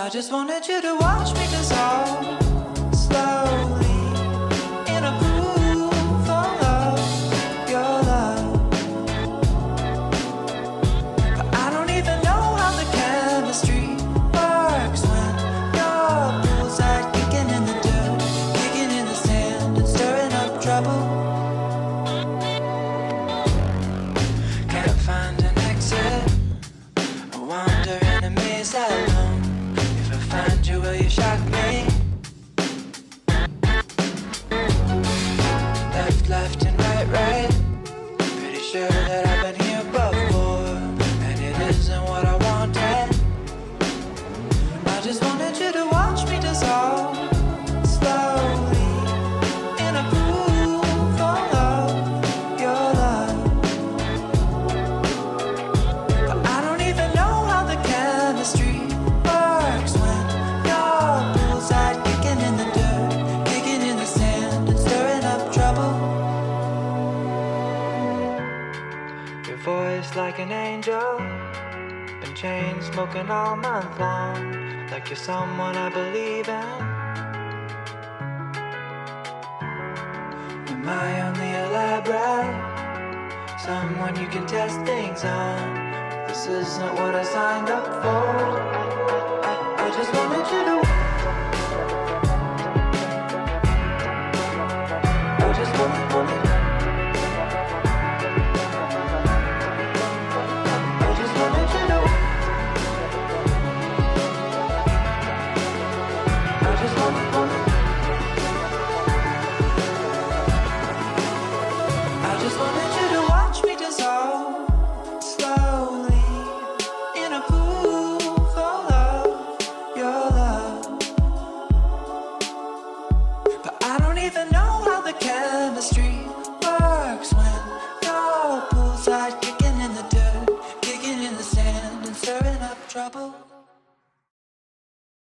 I just wanted you to watch me dissolve slowly in a pool full of your love. But I don't even know how the chemistry works when your poolside kicking in the dirt, kicking in the sand and stirring up trouble. Can't find an exit, I wander in a maze alone. If I find you, will you shock me? Left and right. Pretty sure that I've been here before, and it isn't what I wanted. I just wanted you to watch me dissolve slowly in a pool full of your love. But I don't even know how the chemistry works when your poolside kicking in the dirt, kicking in the sand and stirring up trouble. Voice like an angel, been chain smoking all month long, like you're someone I believe in. Am I only elaborate, someone you can test things on? This isn't what I signed up for. I just wanted you to